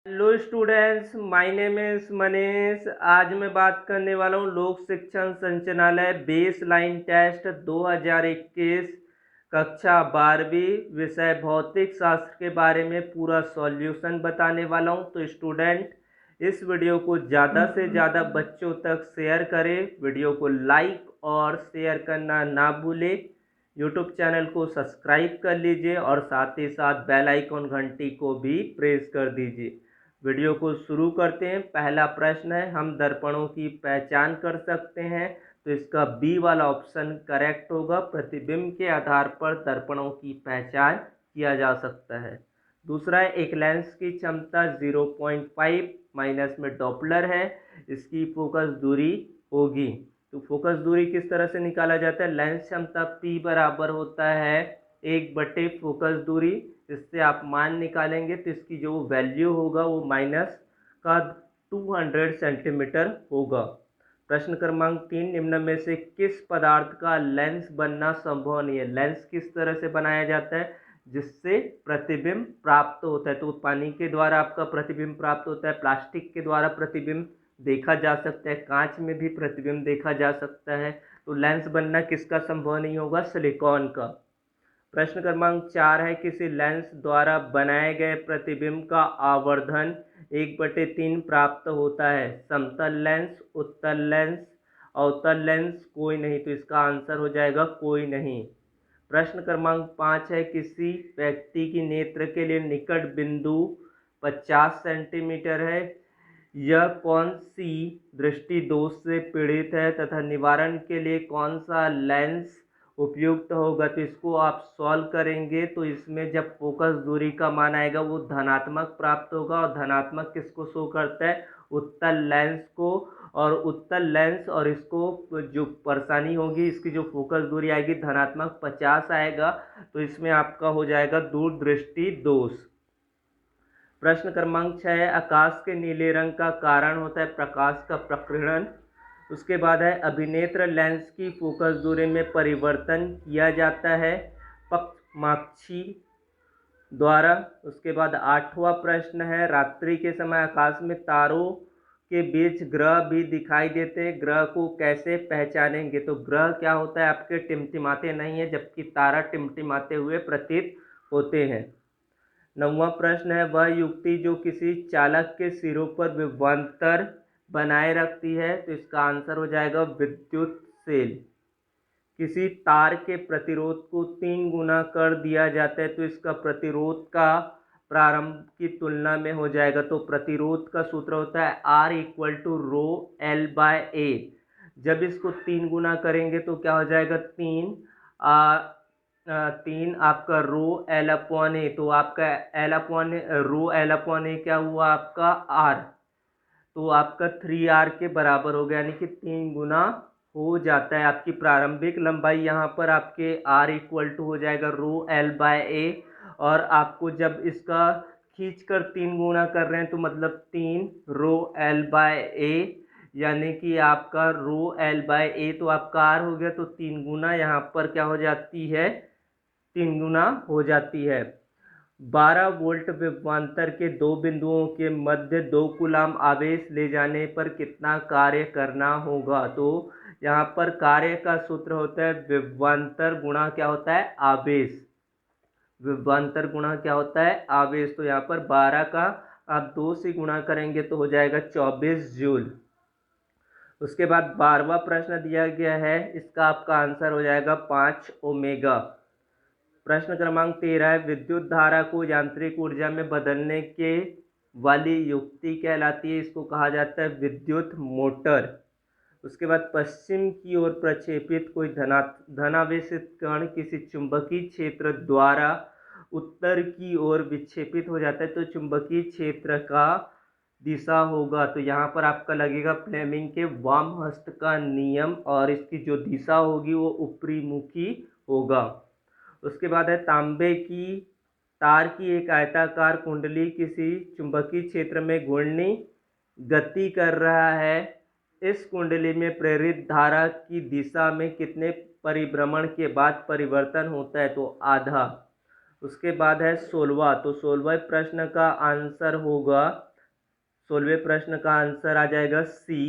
Hello students, my name is Manish. आज मैं बात करने वाला हूँ लोक शिक्षण संचालनालय बेस लाइन टेस्ट 2021 कक्षा 12वीं विषय भौतिक शास्त्र के बारे में पूरा सॉल्यूशन बताने वाला हूँ। तो स्टूडेंट इस वीडियो को ज़्यादा से ज़्यादा बच्चों तक शेयर करें। वीडियो को लाइक और शेयर करना ना भूलें। यूट्यूब चैनल को सब्सक्राइब कर लीजिए और साथ ही साथ बेल आइकॉन घंटी को भी प्रेस कर दीजिए। वीडियो को शुरू करते हैं। पहला प्रश्न है, हम दर्पणों की पहचान कर सकते हैं? तो इसका बी वाला ऑप्शन करेक्ट होगा। प्रतिबिंब के आधार पर दर्पणों की पहचान किया जा सकता है। दूसरा है, एक लेंस की क्षमता 0.5 माइनस में डॉपलर है, इसकी फोकस दूरी होगी। तो फोकस दूरी किस तरह से निकाला जाता है? लेंस क्षमता P बराबर होता है 1/, फोकस दूरी। इससे आप मान निकालेंगे तो इसकी जो वैल्यू होगा वो माइनस का 200 सेंटीमीटर होगा। प्रश्न क्रमांक 3, निम्न में से किस पदार्थ का लेंस बनना संभव नहीं है? लेंस किस तरह से बनाया जाता है जिससे प्रतिबिंब प्राप्त होता है? तो पानी के द्वारा आपका प्रतिबिंब प्राप्त होता है, प्लास्टिक के द्वारा प्रतिबिंब देखा जा सकता है, कांच में भी प्रतिबिंब देखा जा सकता है। तो लेंस बनना किसका संभव नहीं होगा? सिलिकॉन का। प्रश्न क्रमांक 4 है, किसी लेंस द्वारा बनाए गए प्रतिबिंब का आवर्धन 1/3 प्राप्त होता है? समतल लेंस, उत्तल लेंस, अवतल लेंस, कोई नहीं। तो इसका आंसर हो जाएगा कोई नहीं। प्रश्न क्रमांक 5 है, किसी व्यक्ति की नेत्र के लिए निकट बिंदु 50 सेंटीमीटर है। यह कौन सी दृष्टि दोष से पीड़ित है तथा निवारण के लिए कौन सा लेंस उपयुक्त होगा? तो इसको आप सॉल्व करेंगे तो इसमें जब फोकस दूरी का मान आएगा वो धनात्मक प्राप्त होगा। और धनात्मक किसको शो करता है? उत्तल लेंस को। और उत्तल लेंस और इसको जो परेशानी होगी, इसकी जो फोकस दूरी आएगी धनात्मक 50 आएगा। तो इसमें आपका हो जाएगा दूरदृष्टि दोष। प्रश्न क्रमांक 6 है, आकाश के नीले रंग का कारण होता है प्रकाश का प्रकीर्णन। उसके बाद है, अभिनेत्र लेंस की फोकस दूरी में परिवर्तन किया जाता है पक्षमाक्षी द्वारा। उसके बाद 8वां प्रश्न है, रात्रि के समय आकाश में तारों के बीच ग्रह भी दिखाई देते हैं, ग्रह को कैसे पहचानेंगे? तो ग्रह क्या होता है? आपके टिमटिमाते नहीं है, जबकि तारा टिमटिमाते हुए प्रतीत होते हैं। 9वां प्रश्न है, वह युक्ति जो किसी चालक के सिरों पर विभवांतर बनाए रखती है? तो इसका आंसर हो जाएगा विद्युत सेल। किसी तार के प्रतिरोध को 3 गुना कर दिया जाता है तो इसका प्रतिरोध का प्रारंभ की तुलना में हो जाएगा। तो प्रतिरोध का सूत्र होता है R equal to rho L by A. जब इसको 3 गुना करेंगे तो क्या हो जाएगा? 3 आपका रो एल अपॉन ए। तो आपका L upon rho L upon A क्या हुआ? आपका आर। तो आपका 3R के बराबर हो गया, यानी कि 3 गुना हो जाता है। आपकी प्रारंभिक लंबाई यहाँ पर आपके R इक्वल टू हो जाएगा रो एल बाय ए। और आपको जब इसका खींच कर 3 गुना कर रहे हैं तो मतलब 3 रो एल बाय ए, यानी कि आपका रो एल बाय ए तो आपका R हो गया। तो 3 गुना यहाँ पर क्या हो जाती है? 3 गुना हो जाती है। 12 वोल्ट विभवांतर के दो बिंदुओं के मध्य 2 कूलाम आवेश ले जाने पर कितना कार्य करना होगा? तो यहाँ पर कार्य का सूत्र होता है विभवांतर गुणा क्या होता है? आवेश। विभवांतर गुणा क्या होता है? आवेश। तो यहाँ पर 12 का आप 2 से गुणा करेंगे तो हो जाएगा 24 जूल। उसके बाद 12वां प्रश्न दिया गया है, इसका आपका आंसर हो जाएगा 5 ओमेगा। प्रश्न क्रमांक 13 है, विद्युत धारा को यांत्रिक ऊर्जा में बदलने के वाली युक्ति कहलाती है, इसको कहा जाता है विद्युत मोटर। उसके बाद पश्चिम की ओर प्रक्षेपित कोई धनावेशित कण किसी चुंबकीय क्षेत्र द्वारा उत्तर की ओर विक्षेपित हो जाता है तो चुंबकीय क्षेत्र का दिशा होगा। तो यहाँ पर आपका लगेगा फ्लेमिंग के वाम हस्त का नियम और इसकी जो दिशा होगी वो ऊपरी मुखी होगा। उसके बाद है, तांबे की तार की एक आयताकार कुंडली किसी चुंबकीय क्षेत्र में घूर्णी गति कर रहा है। इस कुंडली में प्रेरित धारा की दिशा में कितने परिभ्रमण के बाद परिवर्तन होता है? तो आधा। उसके बाद है 16वां। तो 16वें प्रश्न का आंसर होगा 16वें प्रश्न का आंसर आ जाएगा सी,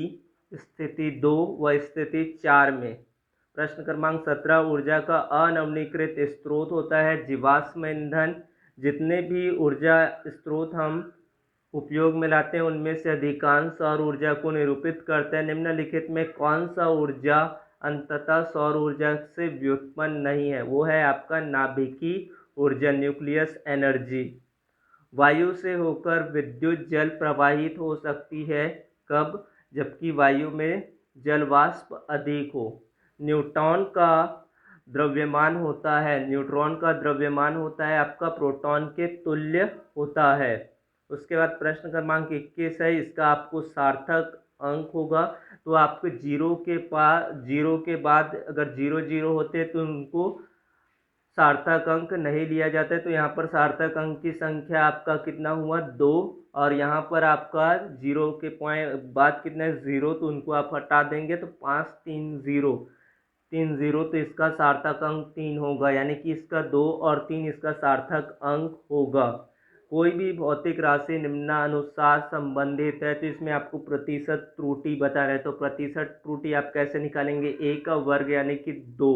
स्थिति 2 व स्थिति 4 में। प्रश्न क्रमांक 17, ऊर्जा का अनवीनीकृत स्रोत होता है जीवाश्म ईंधन। जितने भी ऊर्जा स्रोत हम उपयोग में लाते हैं उनमें से अधिकांश सौर ऊर्जा को निरूपित करते हैं। निम्नलिखित में कौन सा ऊर्जा अंततः सौर ऊर्जा से व्युत्पन्न नहीं है? वो है आपका नाभिकीय ऊर्जा, न्यूक्लियस एनर्जी। वायु से होकर विद्युत जल प्रवाहित हो सकती है कब? जबकि वायु में जल वाष्प अधिक हो। न्यूट्रॉन का द्रव्यमान होता है, न्यूट्रॉन का द्रव्यमान होता है आपका प्रोटॉन के तुल्य होता है। उसके बाद प्रश्न क्रमांक 21 है, इसका आपको सार्थक अंक होगा। तो आपको जीरो के बाद अगर 0 होते तो उनको सार्थक अंक नहीं लिया जाता है। तो यहाँ पर सार्थक अंक की संख्या आपका कितना हुआ? 2। और यहाँ पर आपका 0 के पॉइंट बाद कितना है? 0, तो उनको आप हटा देंगे तो 5 3 0 3 0, तो इसका सार्थक अंक 3 होगा, यानी कि इसका 2 और 3 इसका सार्थक अंक होगा। कोई भी भौतिक राशि निम्नानुसार संबंधित है तो इसमें आपको प्रतिशत त्रुटि बता रहे हैं। तो प्रतिशत त्रुटि आप कैसे निकालेंगे? a का वर्ग यानी कि 2,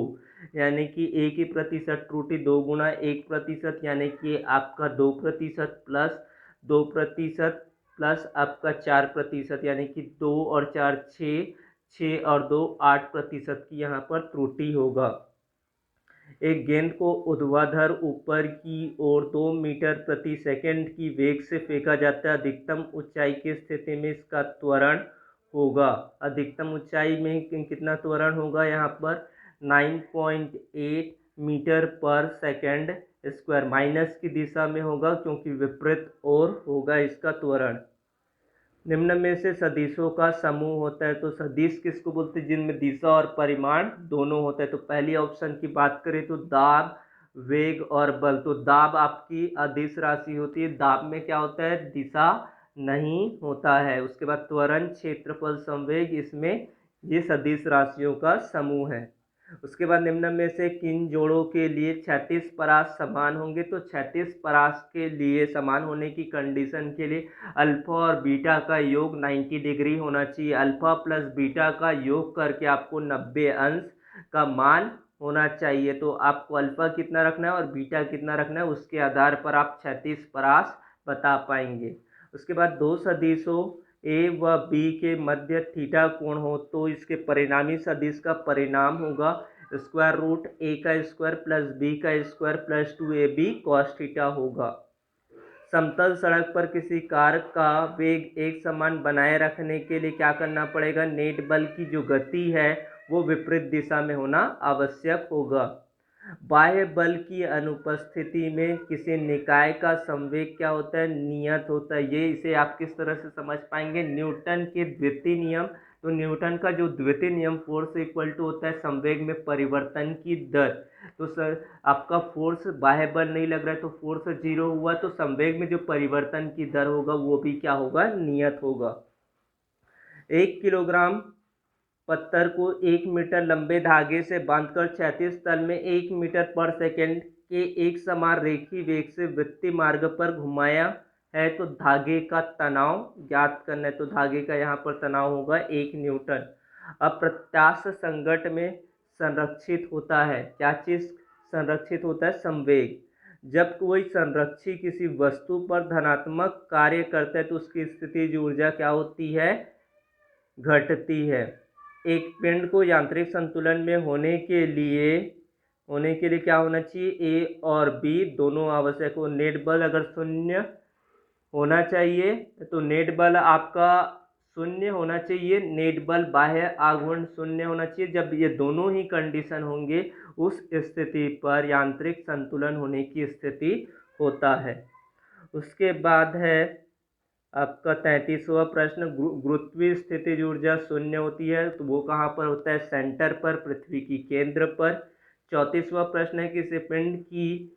यानी कि a की प्रतिशत त्रुटि 2 गुना 1% यानी कि आपका 2% प्लस 2% प्लस आपका 4% यानी कि 2 और 4 6, 6 और 2 8% की यहाँ पर त्रुटि होगा। एक गेंद को ऊर्ध्वाधर ऊपर की ओर 2 मीटर प्रति सेकंड की वेग से फेंका जाता है। अधिकतम ऊंचाई की स्थिति में इसका त्वरण होगा। अधिकतम ऊंचाई में कितना त्वरण होगा? यहाँ पर 9.8 मीटर पर सेकंड स्क्वायर। माइनस की दिशा में होगा क्योंकि विपरीत ओर होगा इसका त्वरण। निम्न में से सदिशों का समूह होता है। तो सदिश किसको बोलते हैं? जिनमें दिशा और परिमाण दोनों होता है। तो पहली ऑप्शन की बात करें तो दाब, वेग और बल। तो दाब आपकी अदिश राशि होती है, दाब में क्या होता है? दिशा नहीं होता है। उसके बाद त्वरण, क्षेत्रफल, संवेग, इसमें ये सदिश राशियों का समूह है। उसके बाद निम्न में से किन जोड़ों के लिए क्षैतिज परास समान होंगे? तो क्षैतिज परास के लिए समान होने की कंडीशन के लिए अल्फा और बीटा का योग 90 डिग्री होना चाहिए। अल्फा प्लस बीटा का योग करके आपको 90 अंश का मान होना चाहिए। तो आपको अल्फा कितना रखना है और बीटा कितना रखना है, उसके आधार पर आप क्षैतिज परास बता पाएंगे। उसके बाद दो सदिशों ए व बी के मध्य थीटा कोण हो तो इसके परिणामी सदिश का परिणाम होगा स्क्वायर रूट ए का स्क्वायर प्लस बी का square plus 2ab cos theta होगा। समतल सड़क पर किसी कार का वेग एक समान बनाए रखने के लिए क्या करना पड़ेगा? नेट बल की जो गति है वो विपरीत दिशा में होना आवश्यक होगा। बाह्य बल की अनुपस्थिति में किसी निकाय का संवेग क्या होता है? नियत होता है। ये इसे आप किस तरह से समझ पाएंगे? न्यूटन के द्वितीय नियम। तो न्यूटन का जो द्वितीय नियम फोर्स इक्वल टू होता है संवेग में परिवर्तन की दर। तो सर आपका फोर्स बाह्य बल नहीं लग रहा है तो फोर्स 0 हुआ, तो संवेग में जो परिवर्तन की दर होगा वो भी क्या होगा? नियत होगा। 1 किलोग्राम पत्थर को 1 मीटर लंबे धागे से बांधकर क्षैतिज तल में 1 मीटर पर सेकंड के एक समान रेखीय वेग से वृत्तीय मार्ग पर घुमाया है तो धागे का तनाव ज्ञात करना है। तो धागे का यहाँ पर तनाव होगा 1 न्यूटन। अप्रत्यास्थ संघट्ट में संरक्षित होता है क्या चीज? संरक्षित होता है संवेग। जब कोई संरक्षी किसी वस्तु पर धनात्मक कार्य करता है तो उसकी स्थितिज ऊर्जा क्या होती है? घटती है। एक पिंड को यांत्रिक संतुलन में होने के लिए क्या होना चाहिए? ए और बी दोनों आवश्यक हो। नेट बल अगर शून्य होना चाहिए तो नेट बल आपका शून्य होना चाहिए, नेट बल बाह्य आघूर्ण शून्य होना चाहिए। जब ये दोनों ही कंडीशन होंगे उस स्थिति पर यांत्रिक संतुलन होने की स्थिति होता है। उसके बाद है आपका 33वां प्रश्न, गुरुत्वीय स्थितिज ऊर्जा शून्य होती है तो वो कहाँ पर होता है? सेंटर पर, पृथ्वी की केंद्र पर। 34वां प्रश्न है किसी पिंड की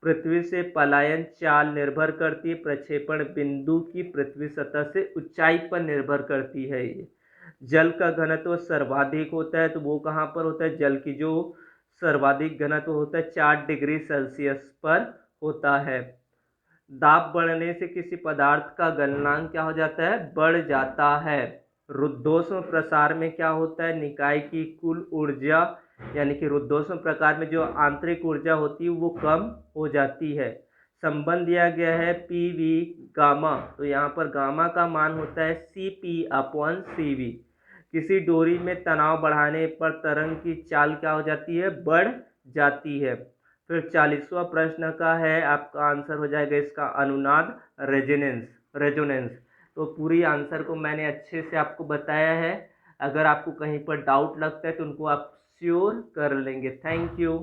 पृथ्वी से पलायन चाल निर्भर करती है प्रक्षेपण बिंदु की पृथ्वी सतह से ऊंचाई पर निर्भर करती है। ये जल का घनत्व सर्वाधिक होता है तो वो कहाँ पर होता है? जल की जो सर्वाधिक घनत्व होता है 4 डिग्री सेल्सियस पर होता है। दाब बढ़ने से किसी पदार्थ का गलनांक क्या हो जाता है, बढ़ जाता है। रुद्धोष्म प्रसार में क्या होता है, निकाय की कुल ऊर्जा यानी कि रुद्धोष्म प्रकार में जो आंतरिक ऊर्जा होती है वो कम हो जाती है। संबंध दिया गया है पी वी गामा, तो यहाँ पर गामा का मान होता है C P upon C V. किसी डोरी में तनाव बढ़ाने पर तरंग की चाल क्या हो जाती है, बढ़ जाती है। फिर 40वां प्रश्न का है, आपका आंसर हो जाएगा इसका अनुनाद, रेजोनेंस। तो पूरी आंसर को मैंने अच्छे से आपको बताया है। अगर आपको कहीं पर डाउट लगता है तो उनको आप श्योर कर लेंगे। Thank you.